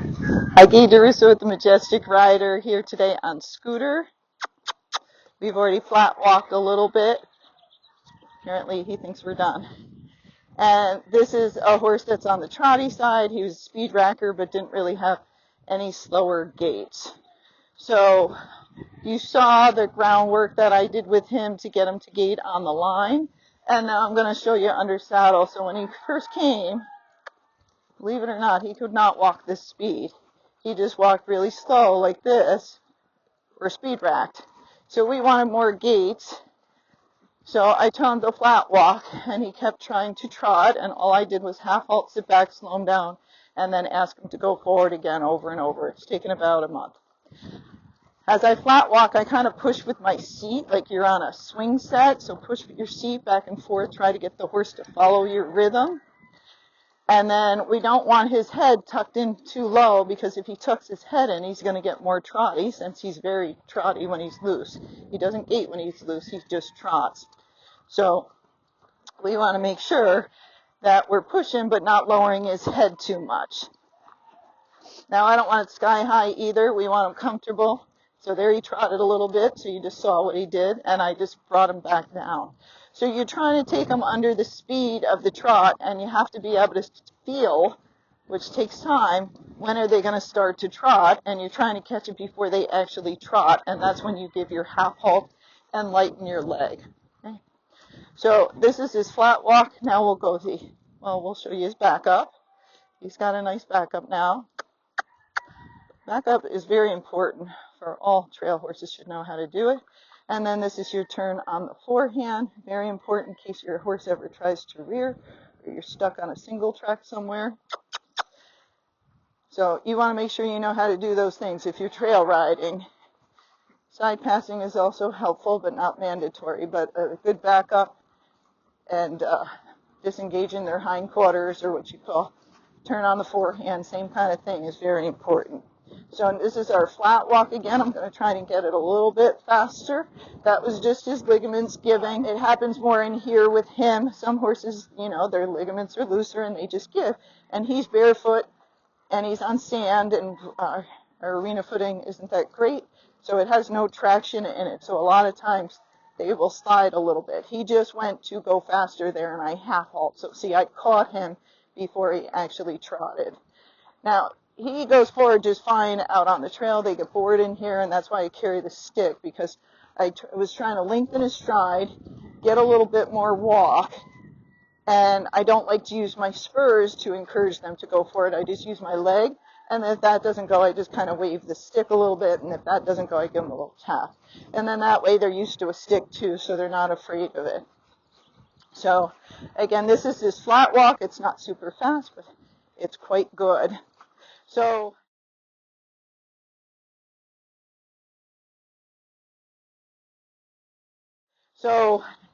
Hi, Gaye DeRusso with the Majestic rider here today on scooter. We've already flat walked a little bit. Apparently he thinks we're done. And this is a horse that's on the trotty side. He was a speed racker but didn't really have any slower gaits. So you saw the groundwork that I did with him to get him to gait on the line. And now I'm going to show you under saddle. So when he first came, believe it or not, he could not walk this speed. He just walked really slow like this, or speed racked. So we wanted more gaits. So I taught him to flat walk, and he kept trying to trot, and all I did was half halt, sit back, slow him down, and then ask him to go forward again over and over. It's taken about a month. As I flat walk, I kind of push with my seat, like you're on a swing set. So push with your seat back and forth, try to get the horse to follow your rhythm. And then we don't want his head tucked in too low, because if he tucks his head in, he's going to get more trotty, since he's very trotty when he's loose. He doesn't gait when he's loose, he just trots. So we want to make sure that we're pushing but not lowering his head too much. Now I don't want it sky high either. We want him comfortable. So there he trotted a little bit, so you just saw what he did, and I just brought him back down. So you're trying to take them under the speed of the trot, and you have to be able to feel, which takes time, when are they going to start to trot, and you're trying to catch it before they actually trot, and that's when you give your half halt and lighten your leg. Okay? So this is his flat walk. Now we'll show you his back up. He's got a nice back up now. Back up is very important for all trail horses, should know how to do it. And then this is your turn on the forehand. Very important in case your horse ever tries to rear or you're stuck on a single track somewhere. So you want to make sure you know how to do those things if you're trail riding. Side passing is also helpful but not mandatory. But a good backup and disengaging their hindquarters, or what you call turn on the forehand, same kind of thing, is very important. So this is our flat walk again. I'm going to try to get it a little bit faster. That was just his ligaments giving. It happens more in here with him. Some horses, their ligaments are looser and they just give. And he's barefoot and he's on sand, and our arena footing isn't that great, so it has no traction in it. So a lot of times they will slide a little bit. He just went to go faster there, and I half halt. So see, I caught him before he actually trotted. Now, he goes forward just fine out on the trail. They get bored in here, and that's why I carry the stick, because I was trying to lengthen his stride, get a little bit more walk, and I don't like to use my spurs to encourage them to go forward. I just use my leg, and if that doesn't go, I just kind of wave the stick a little bit, and if that doesn't go, I give them a little tap. And then that way they're used to a stick too, so they're not afraid of it. So again, this is his flat walk. It's not super fast, but it's quite good. So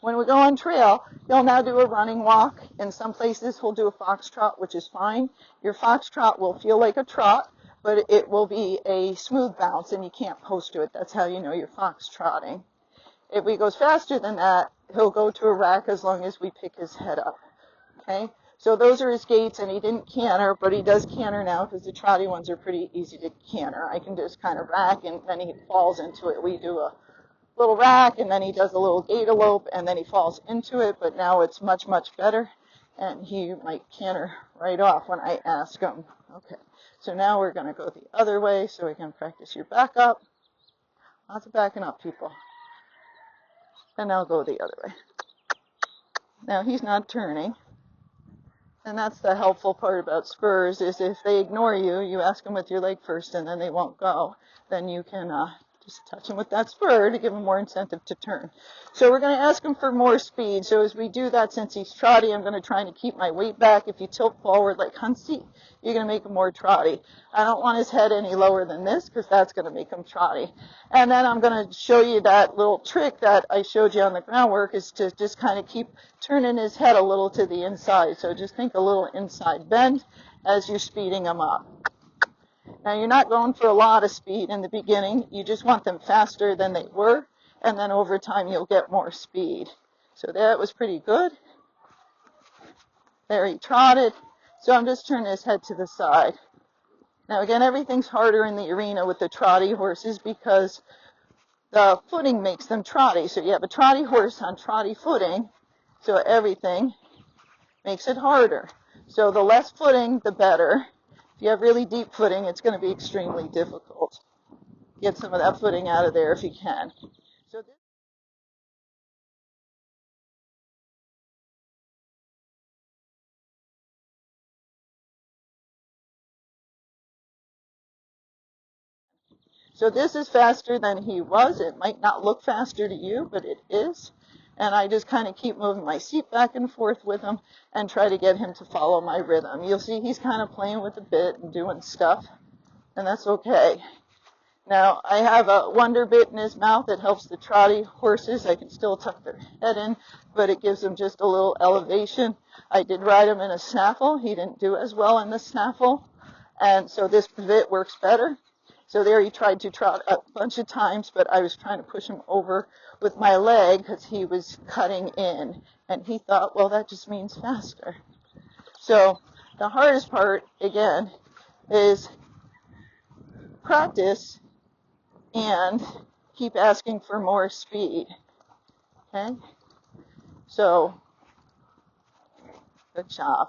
when we go on trail, he'll now do a running walk. In some places, he'll do a foxtrot, which is fine. Your foxtrot will feel like a trot, but it will be a smooth bounce, and you can't post to it. That's how you know you're foxtrotting. If he goes faster than that, he'll go to a rack as long as we pick his head up. Okay? So those are his gaits, and he didn't canter, but he does canter now, because the trotty ones are pretty easy to canter. I can just kind of rack, and then he falls into it. We do a little rack, and then he does a little gait elope, and then he falls into it, but now it's much, much better, and he might canter right off when I ask him. Okay, so now we're going to go the other way so we can practice your back up. Lots of backing up, people. And now go the other way. Now he's not turning. And that's the helpful part about spurs, is if they ignore you, you ask them with your leg first and then they won't go, then you can just touch them with that spur to give them more incentive to turn. So we're going to ask him for more speed. So as we do that, since he's trotty, I'm going to try to keep my weight back. If you tilt forward like Huntsy, you're going to make him more trotty. I don't want his head any lower than this, because that's going to make him trotty. And then I'm going to show you that little trick that I showed you on the groundwork, is to just kind of keep turning his head a little to the inside. So just think a little inside bend as you're speeding him up. Now, you're not going for a lot of speed in the beginning. You just want them faster than they were, and then over time you'll get more speed. So that was pretty good. There he trotted. So I'm just turning his head to the side. Now again, everything's harder in the arena with the trotty horses because the footing makes them trotty. So you have a trotty horse on trotty footing, so everything makes it harder. So the less footing, the better. If you have really deep footing, it's going to be extremely difficult. Get some of that footing out of there if you can. So this is faster than he was. It might not look faster to you, but it is. And I just kind of keep moving my seat back and forth with him and try to get him to follow my rhythm. You'll see he's kind of playing with the bit and doing stuff, and that's okay. Now, I have a wonder bit in his mouth that helps the trotty horses. I can still tuck their head in, but it gives them just a little elevation. I did ride him in a snaffle. He didn't do as well in the snaffle, and so this bit works better. So there he tried to trot a bunch of times, but I was trying to push him over with my leg because he was cutting in, and he thought, well, that just means faster. So the hardest part, again, is practice and keep asking for more speed. Okay? So, good job.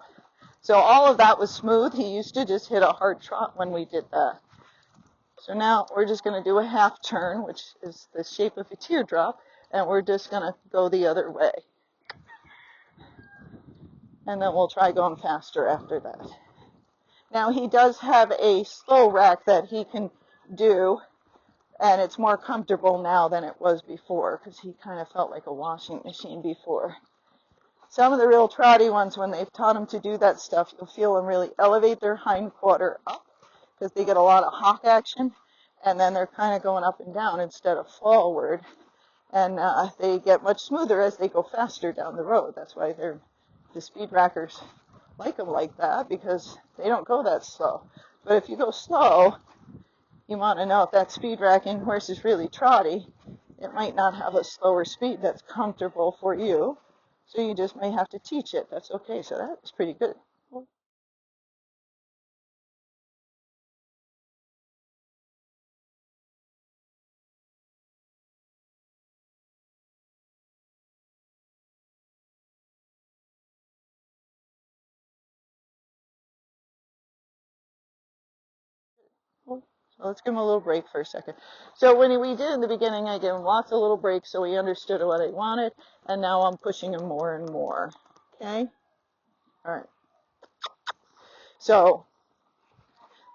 So all of that was smooth. He used to just hit a hard trot when we did that. So now we're just going to do a half turn, which is the shape of a teardrop, and we're just going to go the other way. And then we'll try going faster after that. Now he does have a slow rack that he can do, and it's more comfortable now than it was before because he kind of felt like a washing machine before. Some of the real trotty ones, when they've taught them to do that stuff, you'll feel them really elevate their hind quarter up because they get a lot of hock action, and then they're kind of going up and down instead of forward, and they get much smoother as they go faster down the road. That's why the speed rackers like them like that, because they don't go that slow. But if you go slow, you want to know if that speed racking horse is really trotty. It might not have a slower speed that's comfortable for you, so you just may have to teach it. That's okay. So that's pretty good. So let's give him a little break for a second. So when we did in the beginning, I gave him lots of little breaks so he understood what I wanted, and now I'm pushing him more and more. Okay? All right. So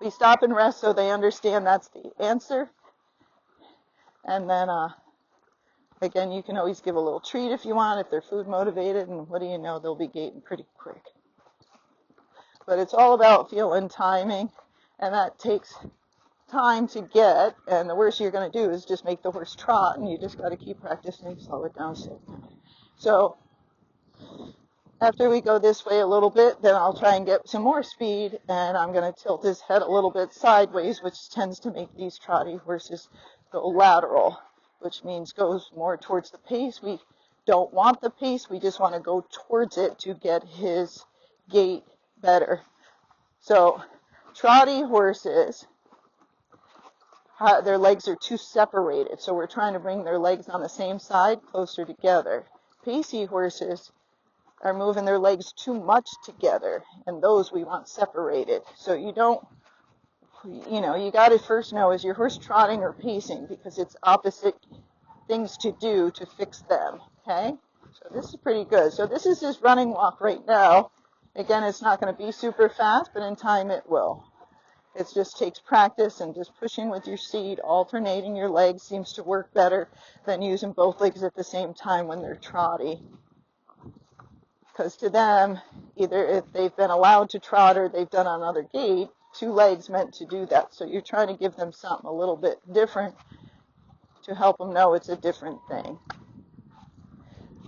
we stop and rest so they understand that's the answer. And then, again, you can always give a little treat if you want, if they're food motivated, and what do you know, they'll be gaiting pretty quick. But it's all about feeling timing, and that takes time to get, and the worst you're going to do is just make the horse trot, and you just got to keep practicing, slow it down, slow it down. So after we go this way a little bit, then I'll try and get some more speed, and I'm going to tilt his head a little bit sideways, which tends to make these trotty horses go lateral, which means goes more towards the pace. We don't want the pace, we just want to go towards it to get his gait better. So trotty horses, their legs are too separated, so we're trying to bring their legs on the same side closer together. Pacey horses are moving their legs too much together, and those we want separated. So you don't, you got to first know, is your horse trotting or pacing, because it's opposite things to do to fix them, okay? So this is pretty good. So this is his running walk right now. Again, it's not going to be super fast, but in time it will. It just takes practice, and just pushing with your seat, alternating your legs seems to work better than using both legs at the same time when they're trotty. Because to them, either if they've been allowed to trot or they've done another gait, two legs meant to do that. So you're trying to give them something a little bit different to help them know it's a different thing.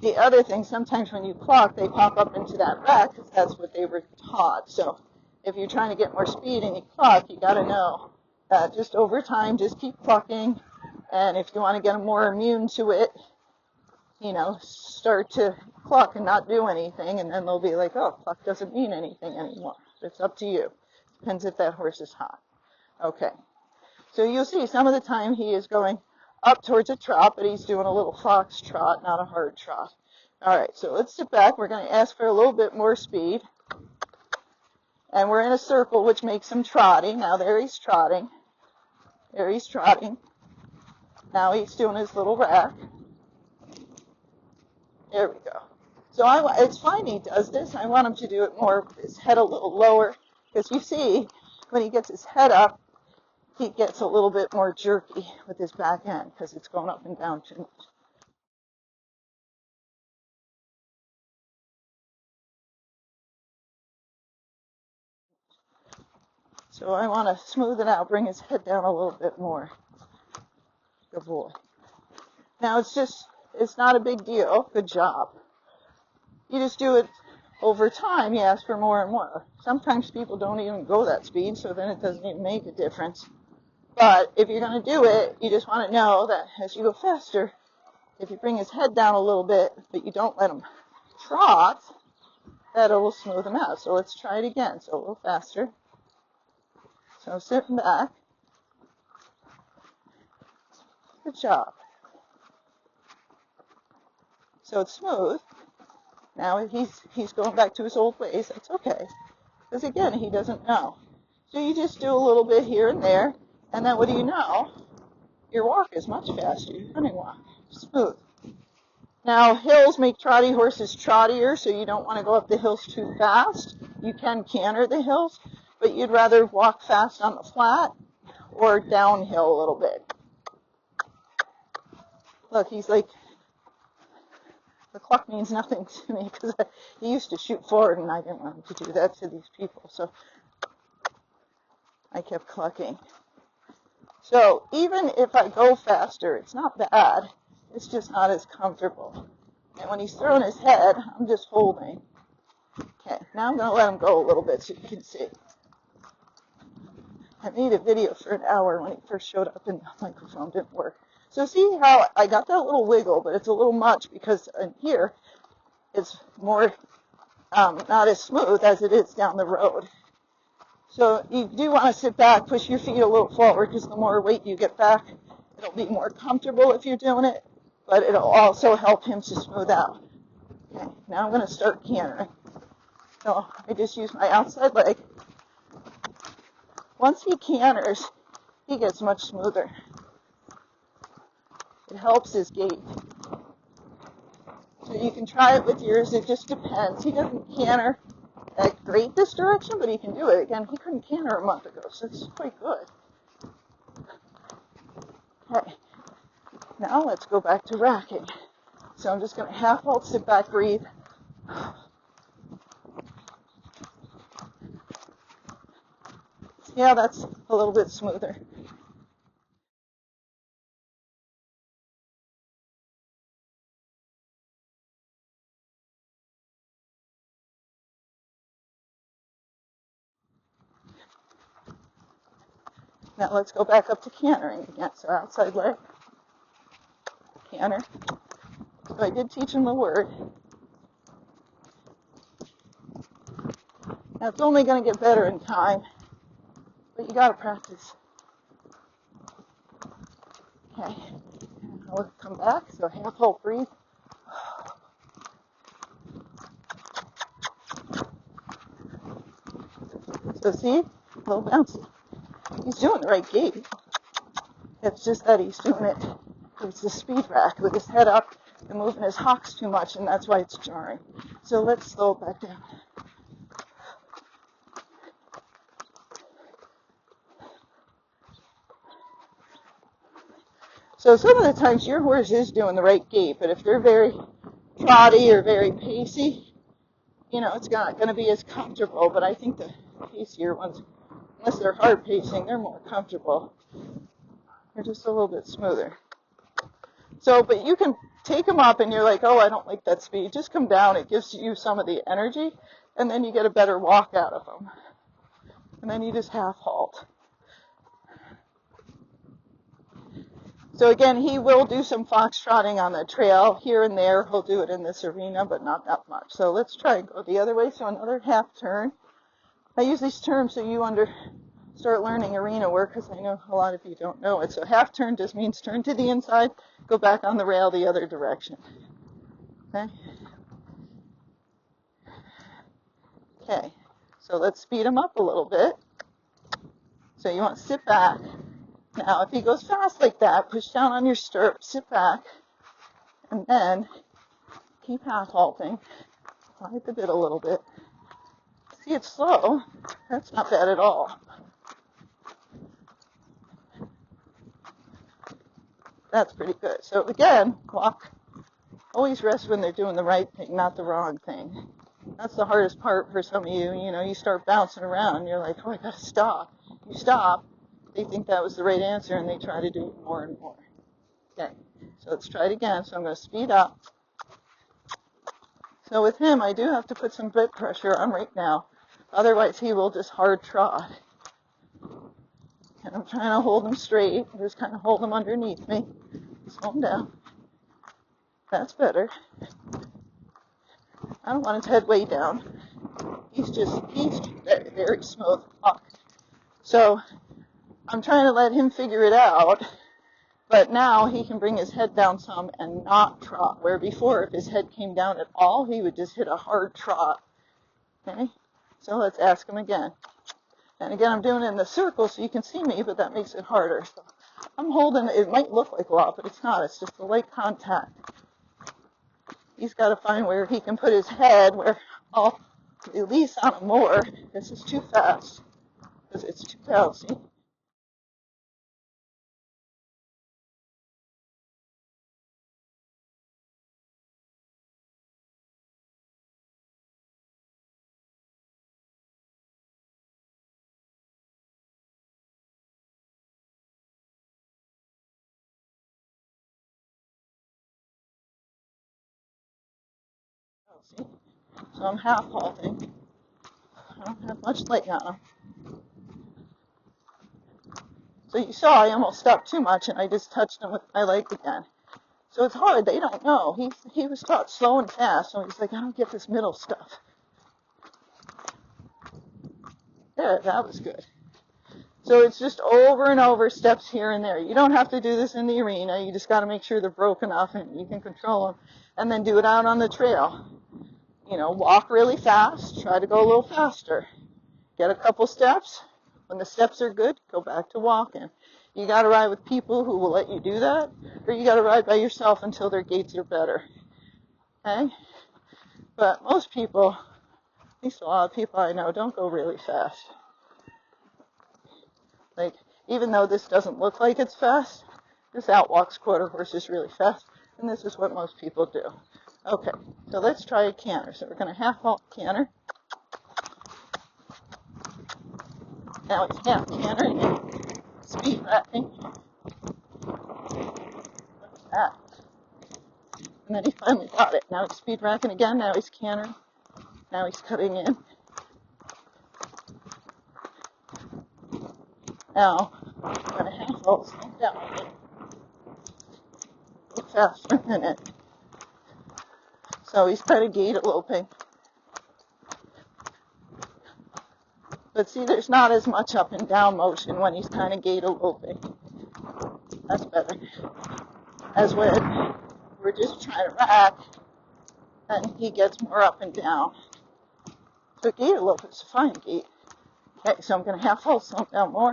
The other thing, sometimes when you clock, they pop up into that rack because that's what they were taught. So if you're trying to get more speed and you clock, you got to know that just over time, just keep clocking. And if you want to get them more immune to it, start to clock and not do anything, and then they'll be like, oh, clock doesn't mean anything anymore. It's up to you. Depends if that horse is hot. Okay. So you'll see some of the time he is going up towards a trot, but he's doing a little fox trot, not a hard trot. All right, so let's sit back. We're going to ask for a little bit more speed. And we're in a circle, which makes him trotting. Now there he's trotting. There he's trotting. Now he's doing his little rack. There we go. So it's fine he does this. I want him to do it more with his head a little lower. Because you see, when he gets his head up, he gets a little bit more jerky with his back end because it's going up and down too much. So I want to smooth it out, bring his head down a little bit more. Good boy. Now it's not a big deal. Good job. You just do it over time. You ask for more and more. Sometimes people don't even go that speed, so then it doesn't even make a difference. But if you're going to do it, you just want to know that as you go faster, if you bring his head down a little bit, but you don't let him trot, that will smooth him out. So let's try it again. So a little faster. So sitting back. Good job. So it's smooth. Now he's going back to his old ways. That's okay. Because again, he doesn't know. So you just do a little bit here and there. And then what do you know? Your walk is much faster. Your running walk. Smooth. Now, hills make trotty horses trottier, so you don't want to go up the hills too fast. You can canter the hills, but you'd rather walk fast on the flat or downhill a little bit. Look, he's like, the cluck means nothing to me because he used to shoot forward and I didn't want him to do that to these people, so I kept clucking. So even if I go faster, it's not bad. It's just not as comfortable. And when he's throwing his head, I'm just holding. Okay, now I'm going to let him go a little bit so you can see. I made a video for an hour when he first showed up and the microphone didn't work. So see how I got that little wiggle, but it's a little much because in here it's more not as smooth as it is down the road. So you do want to sit back, push your feet a little forward because the more weight you get back, it'll be more comfortable if you're doing it, but it'll also help him to smooth out. Okay, now I'm going to start cantering. So I just use my outside leg. Once he canters, he gets much smoother. It helps his gait. So you can try it with yours. It just depends. He doesn't canter that great this direction, but he can do it. Again, he couldn't canter a month ago, so it's quite good. Okay. Now let's go back to racking. So I'm just going to half halt, sit back, breathe. Yeah, that's a little bit smoother. Now let's go back up to cantering again. So outside leg, canter. So I did teach him the word. Now it's only going to get better in time, but you got to practice. Okay, I'll come back. So half halt, breathe. So see, a little bouncy. He's doing the right gait. It's just that he's doing it. It's the speed rack with his head up and moving his hocks too much, and that's why it's jarring. So let's slow it back down. So some of the times your horse is doing the right gait, but if they're very trotty or very pacey, you know, it's not going to be as comfortable. But I think the pacier ones, unless they're hard pacing, they're more comfortable. They're just a little bit smoother. So, but you can take them up and you're like, oh, I don't like that speed. Just come down. It gives you some of the energy, and then you get a better walk out of them. And then you just half halt. So again, he will do some foxtrotting on the trail here and there. He'll do it in this arena, but not that much. So let's try and go the other way. So another half turn. I use these terms so you understand start learning arena work, because I know a lot of you don't know it. So half turn just means turn to the inside, go back on the rail the other direction. Okay? Okay, so let's speed him up a little bit. So you want to sit back. Now, if he goes fast like that, push down on your stirrup, sit back, and then keep half halting. Ride the bit a little bit. See, it's slow. That's not bad at all. That's pretty good. So again, walk. Always rest when they're doing the right thing, not the wrong thing. That's the hardest part for some of you. You know, you start bouncing around, and you're like, oh, I gotta stop. You stop. They think that was the right answer, and they try to do it more and more. Okay, so let's try it again. So I'm going to speed up. So with him, I do have to put some bit pressure on right now. Otherwise, he will just hard trot. And I'm trying to hold him straight. Just kind of hold him underneath me. Slow him down. That's better. I don't want his head way down. He's very, very smooth. So I'm trying to let him figure it out. But now he can bring his head down some and not trot. Where before, if his head came down at all, he would just hit a hard trot. Okay? So let's ask him again. And again, I'm doing it in the circle so you can see me, but that makes it harder. So I'm holding, it might look like a lot, but it's not. It's just a light contact. He's got to find where he can put his head, where I'll release on him more. This is too fast, because it's too bouncy. So I'm half halting. I don't have much leg on him. So you saw I almost stopped too much, and I just touched him with my leg again. So it's hard. They don't know. He was taught slow and fast, so he's like, I don't get this middle stuff. There, that was good. So it's just over and over, steps here and there. You don't have to do this in the arena. You just got to make sure they're broken enough and you can control them. And then do it out on the trail. You know, walk really fast. Try to go a little faster. Get a couple steps. When the steps are good, go back to walking. You got to ride with people who will let you do that, or you got to ride by yourself until their gaits are better. Okay? But most people, at least a lot of people I know, don't go really fast. Like, even though this doesn't look like it's fast, this outwalks quarter horses really fast, and this is what most people do. Okay, so let's try a canter. So we're going to half halt canter. Now it's half cantering, speed racking. What's that? And then he finally got it. Now he's speed racking again. Now he's cantering. Now he's cutting in. Now I'm going to half halt, slow down a bit. A little faster than it. So he's kind of gait eloping. But see, there's not as much up and down motion when he's kind of gait eloping. That's better. As when we're just trying to rack, and he gets more up and down. So gait elope is a fine gait. Okay, so I'm going to half halt, slow down more.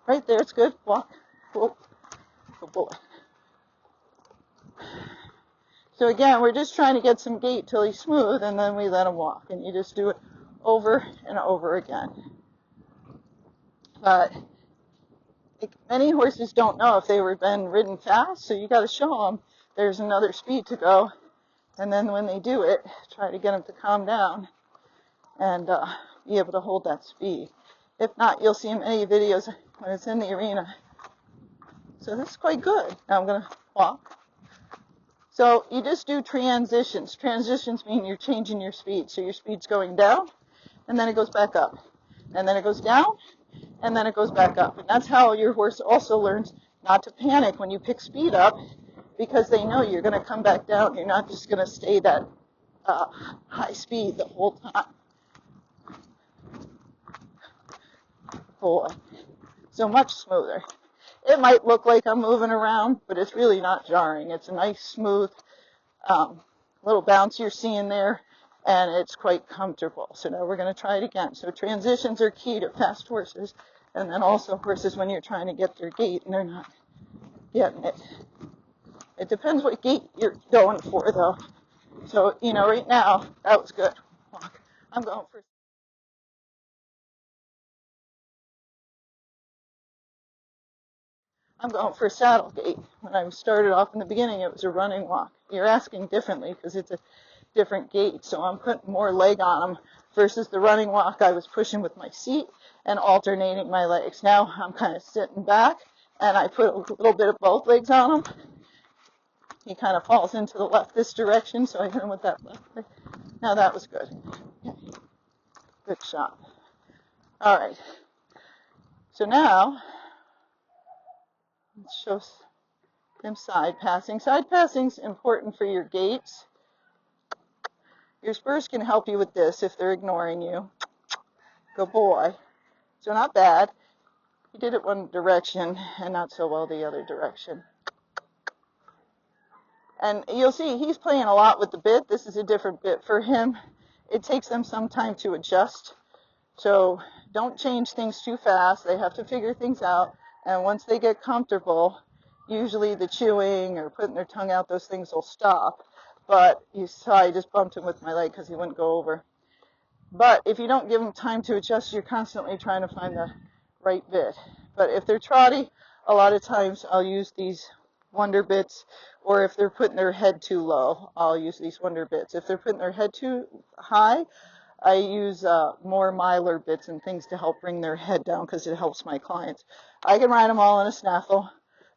Right there, it's good. Walk. Whoa. Good boy. So again, we're just trying to get some gait till he's smooth, and then we let him walk. And you just do it over and over again. But many horses don't know if they were been ridden fast, so you got to show them there's another speed to go. And then when they do it, try to get them to calm down and be able to hold that speed. If not, you'll see many videos when it's in the arena. So this is quite good. Now I'm going to walk. So you just do transitions. Transitions mean you're changing your speed. So your speed's going down, and then it goes back up. And then it goes down, and then it goes back up. And that's how your horse also learns not to panic when you pick speed up, because they know you're going to come back down. You're not just going to stay that high speed the whole time. boy. So much smoother. It might look like I'm moving around, but it's really not jarring. It's a nice, smooth, little bounce you're seeing there, and it's quite comfortable. So now we're going to try it again. So transitions are key to fast horses, and then also horses when you're trying to get their gait and they're not getting it. It depends what gait you're going for, though. So, you know, right now, that was good. Walk. I'm going for saddle gait. When I started off in the beginning, it was a running walk. You're asking differently because it's a different gait, so I'm putting more leg on them versus the running walk I was pushing with my seat and alternating my legs. Now I'm kind of sitting back and I put a little bit of both legs on him. He kind of falls into the left this direction, so I hit him with that left leg. Now that was good. Good shot. All right. So now let's show them side passing. Side passing is important for your gaits. Your spurs can help you with this if they're ignoring you. Good boy. So not bad. He did it one direction and not so well the other direction. And you'll see he's playing a lot with the bit. This is a different bit for him. It takes them some time to adjust. So don't change things too fast. They have to figure things out. And once they get comfortable, usually the chewing or putting their tongue out, those things will stop. But you saw I just bumped him with my leg because he wouldn't go over. But if you don't give them time to adjust, you're constantly trying to find the right bit. But if they're trotty, a lot of times I'll use these wonder bits, or if they're putting their head too low, I'll use these wonder bits. If they're putting their head too high, I use more miler bits and things to help bring their head down because it helps my clients. I can ride them all in a snaffle,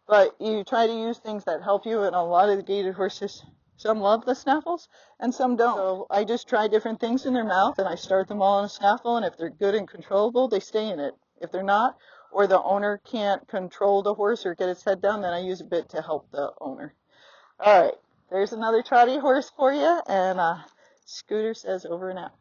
but you try to use things that help you, and a lot of the gaited horses, some love the snaffles and some don't. So I just try different things in their mouth, and I start them all in a snaffle, and if they're good and controllable, they stay in it. If they're not, or the owner can't control the horse or get its head down, then I use a bit to help the owner. All right, there's another trotty horse for you, and Scooter says over and out.